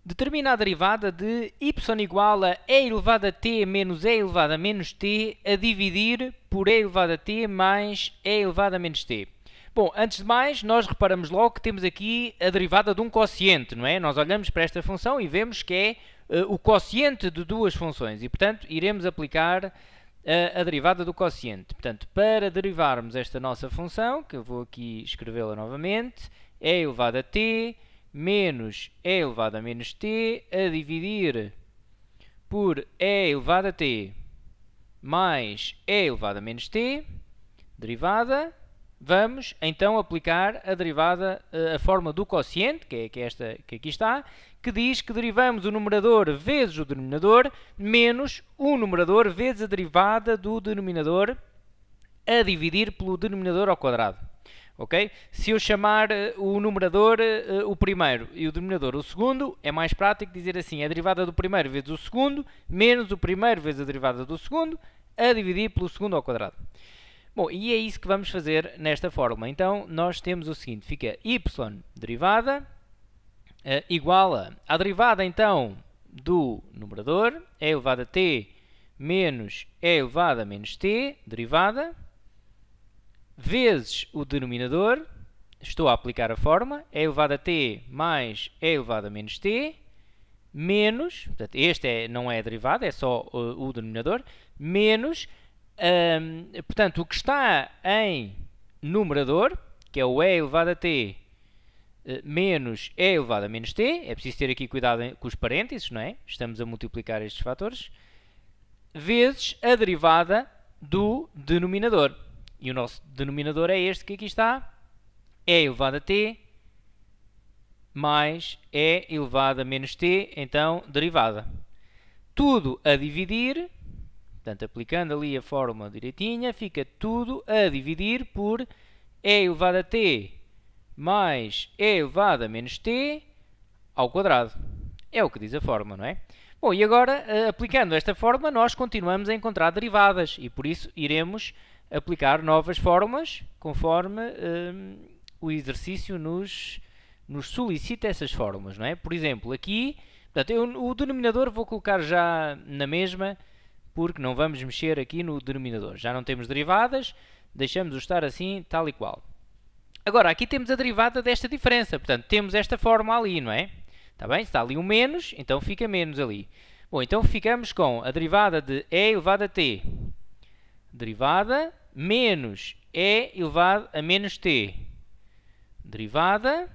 Determina a derivada de y igual a e elevado a t menos e elevado a menos t a dividir por e elevado a t mais e elevado a menos t. Bom, antes de mais, nós reparamos logo que temos aqui a derivada de um quociente, não é? Nós olhamos para esta função e vemos que é o quociente de duas funções e, portanto, iremos aplicar a derivada do quociente. Portanto, para derivarmos esta nossa função, que eu vou aqui escrevê-la novamente, e elevado a t menos e elevado a menos t a dividir por e elevado a t mais e elevado a menos t, derivada, vamos então aplicar a derivada, a forma do quociente, que é esta que aqui está, que diz que derivamos o numerador vezes o denominador menos o numerador vezes a derivada do denominador a dividir pelo denominador ao quadrado. Okay? Se eu chamar o numerador o primeiro e o denominador o segundo, é mais prático dizer assim, a derivada do primeiro vezes o segundo, menos o primeiro vezes a derivada do segundo, a dividir pelo segundo ao quadrado. Bom, e é isso que vamos fazer nesta fórmula. Então, nós temos o seguinte, fica y derivada igual a derivada, então, do numerador, e elevado a t menos e elevado a menos t, derivada, vezes o denominador, estou a aplicar a forma, e elevado a t mais e elevado a menos t, menos, portanto, este não é a derivada, é só o denominador, menos, portanto, o que está em numerador, que é o e elevado a t menos e elevado a menos t, é preciso ter aqui cuidado com os parênteses, não é? Estamos a multiplicar estes fatores, vezes a derivada do denominador. E o nosso denominador é este que aqui está, e elevado a t mais e elevado a menos t, então derivada. Tudo a dividir, portanto, aplicando ali a fórmula direitinha, fica tudo a dividir por e elevado a t mais e elevado a menos t ao quadrado. É o que diz a fórmula, não é? Bom, e agora, aplicando esta fórmula, nós continuamos a encontrar derivadas e por isso iremos aplicar novas fórmulas conforme o exercício nos solicita essas fórmulas, não é? Por exemplo, aqui, portanto, o denominador vou colocar já na mesma, porque não vamos mexer aqui no denominador. Já não temos derivadas, deixamos-o estar assim, tal e qual. Agora, aqui temos a derivada desta diferença, portanto, temos esta forma ali, não é? Está bem? Está ali um menos, então fica menos ali. Bom, então ficamos com a derivada de e elevado a t, derivada, menos e elevado a menos t, derivada,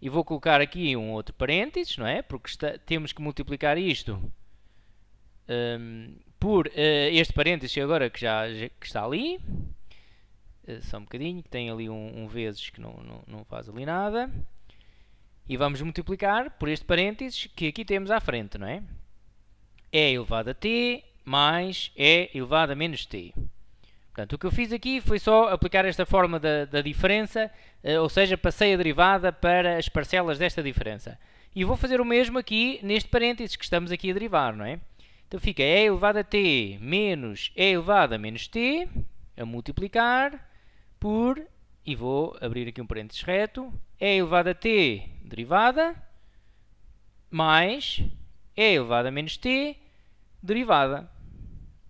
e vou colocar aqui um outro parênteses, não é? Porque temos que multiplicar isto por este parênteses agora que está ali, só um bocadinho, que tem ali um vezes que não faz ali nada, e vamos multiplicar por este parênteses que aqui temos à frente, não é? E elevado a t mais e elevado a menos t. Portanto, o que eu fiz aqui foi só aplicar esta forma da diferença, ou seja, passei a derivada para as parcelas desta diferença. E vou fazer o mesmo aqui neste parênteses que estamos aqui a derivar, não é? Então fica e elevado a t menos e elevado a menos t, a multiplicar por, e vou abrir aqui um parênteses reto, e elevado a t derivada, mais e elevado a menos t derivada.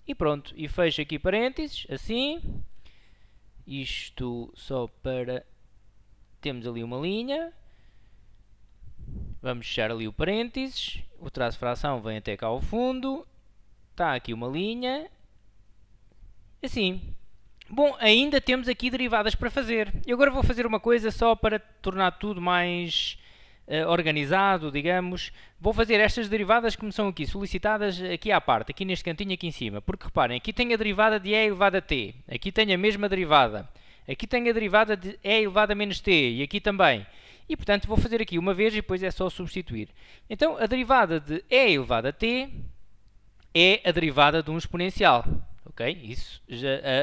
E pronto, e fecho aqui parênteses, assim, isto só para, temos ali uma linha, vamos fechar ali o parênteses, o traço de fração vem até cá ao fundo, está aqui uma linha, assim. Bom, ainda temos aqui derivadas para fazer. Eu agora vou fazer uma coisa só para tornar tudo mais organizado, digamos. Vou fazer estas derivadas que me são aqui solicitadas aqui à parte, aqui neste cantinho aqui em cima. Porque reparem, aqui tenho a derivada de e elevado a t, aqui tenho a mesma derivada, aqui tenho a derivada de e elevado a menos t e aqui também. E portanto vou fazer aqui uma vez e depois é só substituir. Então a derivada de e elevado a t é a derivada de um exponencial. Okay? Isso,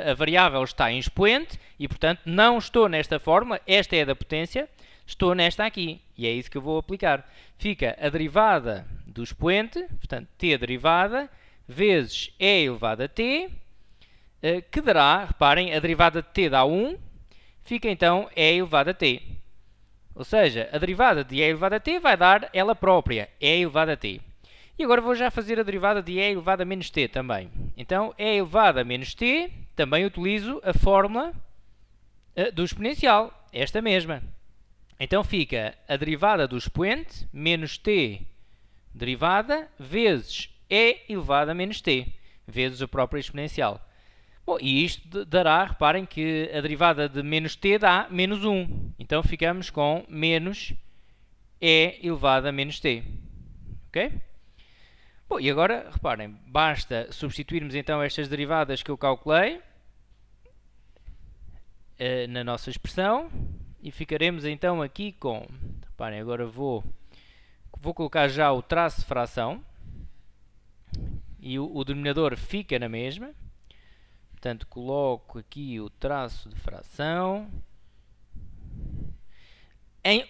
a variável está em expoente e, portanto, não estou nesta forma, esta é a da potência, estou nesta aqui. E é isso que eu vou aplicar. Fica a derivada do expoente, portanto, t derivada, vezes e elevado a t, que dará, reparem, a derivada de t dá 1, fica então e elevado a t. Ou seja, a derivada de e elevado a t vai dar ela própria, e elevado a t. E agora vou já fazer a derivada de e elevado a menos t também. Então, e elevado a menos t, também utilizo a fórmula do exponencial, esta mesma. Então fica a derivada do expoente menos t derivada vezes e elevado a menos t, vezes o próprio exponencial. Bom, e isto dará, reparem que a derivada de menos t dá menos 1. Então ficamos com menos e elevado a menos t. Ok? Bom, e agora, reparem, basta substituirmos então estas derivadas que eu calculei na nossa expressão e ficaremos então aqui com, reparem, agora vou colocar já o traço de fração e o denominador fica na mesma. Portanto, coloco aqui o traço de fração.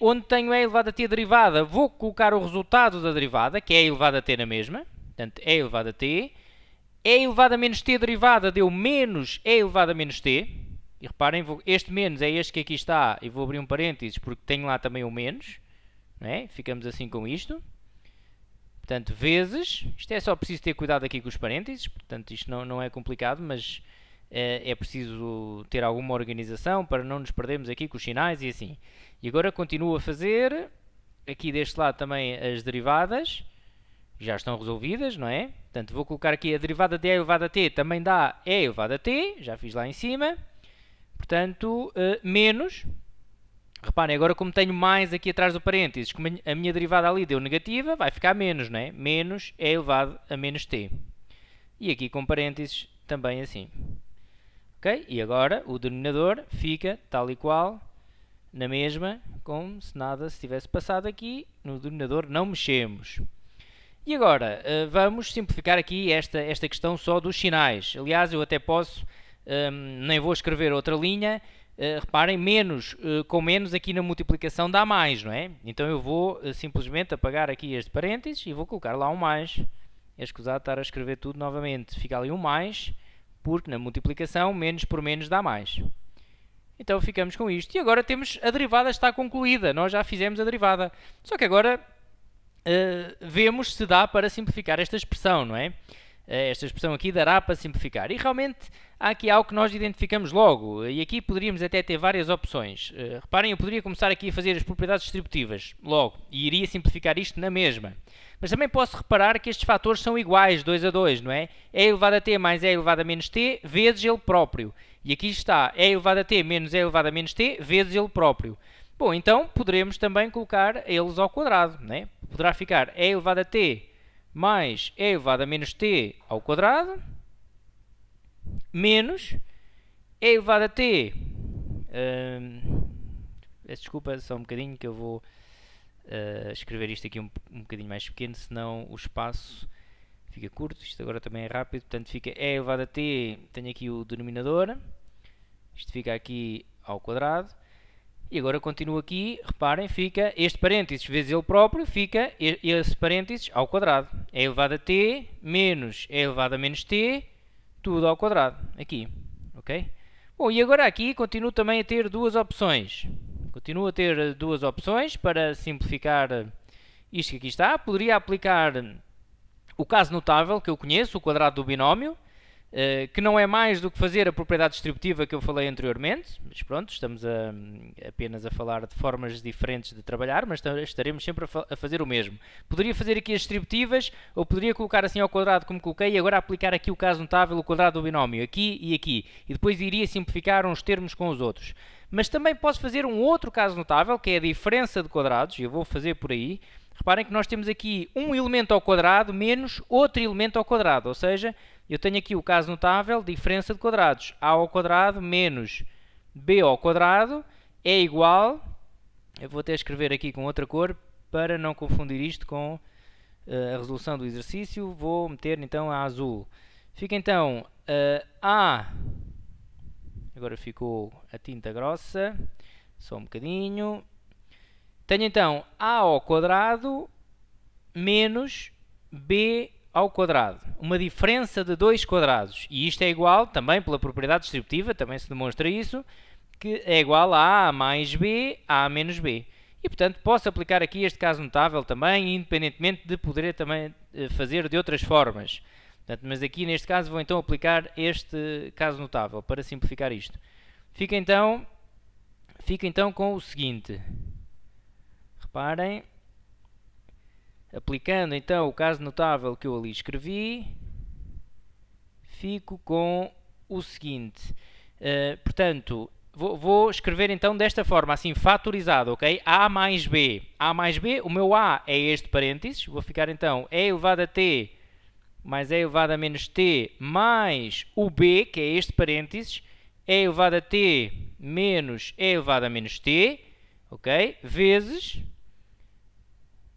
Onde tenho e elevado a t derivada, vou colocar o resultado da derivada, que é e elevado a t na mesma. Portanto, e elevado a t. E elevado a menos t derivada deu menos e elevado a menos t. E reparem, este menos é este que aqui está, e vou abrir um parênteses porque tenho lá também o menos. Não é? Ficamos assim com isto. Portanto, vezes, isto é só preciso ter cuidado aqui com os parênteses, portanto isto não é complicado, mas é preciso ter alguma organização para não nos perdermos aqui com os sinais e assim. E agora continuo a fazer, aqui deste lado também as derivadas, já estão resolvidas, não é? Portanto, vou colocar aqui a derivada de e elevado a t, também dá e elevado a t, já fiz lá em cima, portanto, menos... Reparem, agora como tenho mais aqui atrás do parênteses, como a minha derivada ali deu negativa, vai ficar menos, não é? Menos é elevado a menos t. E aqui com parênteses também assim. Ok? E agora o denominador fica tal e qual, na mesma, como se nada se tivesse passado aqui. No denominador não mexemos. E agora, vamos simplificar aqui esta questão só dos sinais. Aliás, eu até posso, nem vou escrever outra linha. Reparem, menos com menos aqui na multiplicação dá mais, não é? Então eu vou simplesmente apagar aqui este parênteses e vou colocar lá um mais. É escusado estar a escrever tudo novamente. Fica ali um mais, porque na multiplicação menos por menos dá mais. Então ficamos com isto. E agora temos a derivada está concluída. Nós já fizemos a derivada. Só que agora vemos se dá para simplificar esta expressão, não é? Esta expressão aqui dará para simplificar. E realmente há aqui algo que nós identificamos logo. E aqui poderíamos até ter várias opções. Reparem, eu poderia começar aqui a fazer as propriedades distributivas logo. E iria simplificar isto na mesma. Mas também posso reparar que estes fatores são iguais, 2 a 2, não é? E elevado a t mais e elevado a menos t vezes ele próprio. E aqui está e elevado a t menos e elevado a menos t vezes ele próprio. Bom, então poderemos também colocar eles ao quadrado, não é? Poderá ficar e elevado a t mais e elevado a menos t ao quadrado, menos e elevado a t, peço desculpa, só um bocadinho que eu vou escrever isto aqui um bocadinho mais pequeno, senão o espaço fica curto. Isto agora também é rápido, portanto fica e elevado a t, tenho aqui o denominador, isto fica aqui ao quadrado. E agora continuo aqui, reparem, fica este parênteses vezes ele próprio, fica esse parênteses ao quadrado. É elevado a t menos é elevado a menos t, tudo ao quadrado, aqui, ok? Bom, e agora aqui continuo também a ter duas opções. Continuo a ter duas opções para simplificar isto que aqui está. Poderia aplicar o caso notável que eu conheço, o quadrado do binómio, que não é mais do que fazer a propriedade distributiva que eu falei anteriormente, mas pronto, estamos apenas a falar de formas diferentes de trabalhar, mas estaremos sempre a fazer o mesmo. Poderia fazer aqui as distributivas, ou poderia colocar assim ao quadrado como coloquei, e agora aplicar aqui o caso notável, o quadrado do binómio, aqui, e depois iria simplificar uns termos com os outros. Mas também posso fazer um outro caso notável, que é a diferença de quadrados, e eu vou fazer por aí. Reparem que nós temos aqui um elemento ao quadrado menos outro elemento ao quadrado, ou seja, eu tenho aqui o caso notável, diferença de quadrados. A ao quadrado menos b ao quadrado é igual, eu vou até escrever aqui com outra cor, para não confundir isto com a resolução do exercício, vou meter então a azul. Fica então a, agora ficou a tinta grossa, só um bocadinho. Tenho então a ao quadrado menos b ao quadrado. Uma diferença de dois quadrados. E isto é igual, também pela propriedade distributiva, também se demonstra isso, que é igual a mais b, a menos b. E, portanto, posso aplicar aqui este caso notável também, independentemente de poder também fazer de outras formas. Portanto, mas aqui, neste caso, vou então aplicar este caso notável para simplificar isto. Fica então com o seguinte. Reparem. Aplicando então o caso notável que eu ali escrevi, fico com o seguinte. Portanto, vou escrever então desta forma, assim, fatorizado, ok? A mais B. A mais B, o meu A é este parênteses. Vou ficar então E elevado a T mais E elevado a menos T mais o B, que é este parênteses, E elevado a T menos E elevado a menos T, ok? Vezes,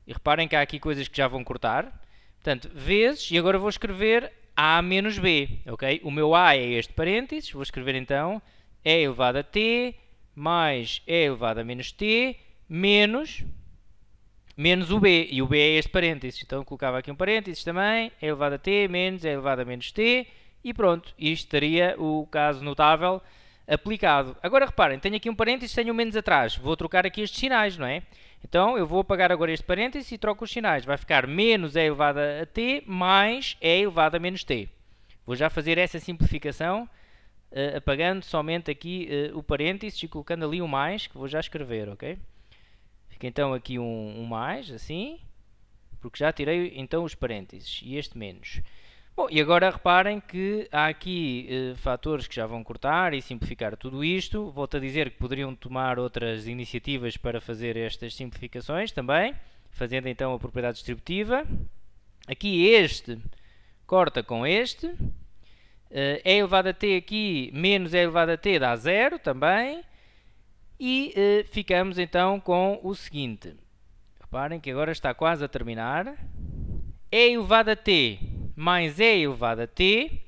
e reparem que há aqui coisas que já vão cortar, portanto, vezes, e agora vou escrever A menos B, ok? O meu A é este parênteses, vou escrever então E elevado a T mais E elevado a menos T menos o B, e o B é este parênteses, então colocava aqui um parênteses também, E elevado a T menos E elevado a menos T, e pronto, isto estaria o caso notável aplicado. Agora reparem, tenho aqui um parênteses, tenho um menos atrás, vou trocar aqui estes sinais, não é? Então eu vou apagar agora este parênteses e troco os sinais, vai ficar menos E elevado a T mais E elevado a menos T. Vou já fazer essa simplificação, apagando somente aqui o parênteses e colocando ali um mais, que vou já escrever, ok? Fica então aqui um mais, assim, porque já tirei então os parênteses e este menos. Bom, e agora reparem que há aqui fatores que já vão cortar e simplificar tudo isto. Volto a dizer que poderiam tomar outras iniciativas para fazer estas simplificações também, fazendo então a propriedade distributiva. Aqui este corta com este. E elevado a T aqui menos E elevado a T dá 0 também. E ficamos então com o seguinte. Reparem que agora está quase a terminar. E elevado a T mais E elevado a T.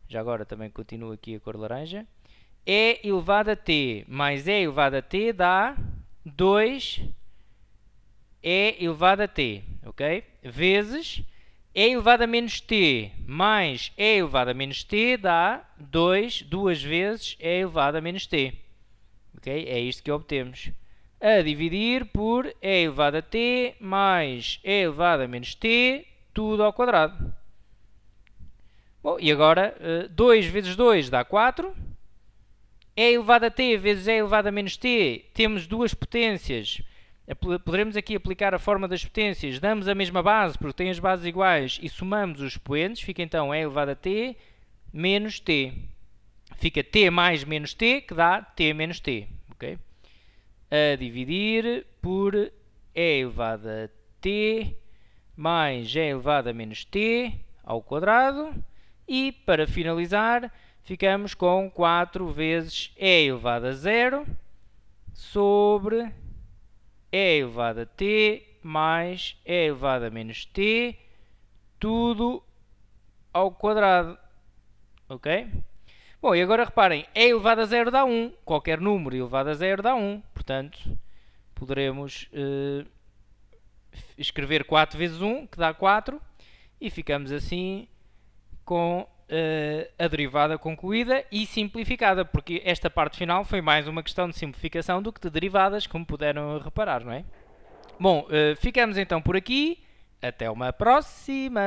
Já agora também continua aqui a cor laranja. E elevado a T mais E elevado a T dá 2 E elevado a T. Ok? Vezes E elevado a menos T mais E elevado a menos T dá 2 vezes E elevado a menos T. Okay? É isto que obtemos. A dividir por E elevado a T mais E elevado a menos T, tudo ao quadrado. Bom, e agora 2 vezes 2 dá 4. E elevado a T vezes E elevado a menos T, temos duas potências. Poderemos aqui aplicar a forma das potências. Damos a mesma base, porque tem as bases iguais, e somamos os expoentes. Fica então E elevado a T menos T. Fica T mais menos T, que dá T menos T. Okay? A dividir por E elevado a T mais E elevado a menos T ao quadrado. E, para finalizar, ficamos com 4 vezes E elevado a 0 sobre E elevado a T mais E elevado a menos T, tudo ao quadrado. Ok? Bom, e agora reparem, E elevado a 0 dá 1. Qualquer número elevado a 0 dá 1. Portanto, poderemos escrever 4 vezes 1, que dá 4. E ficamos assim com a derivada concluída e simplificada. Porque esta parte final foi mais uma questão de simplificação do que de derivadas, como puderam reparar, não é? Bom, ficamos então por aqui. Até uma próxima!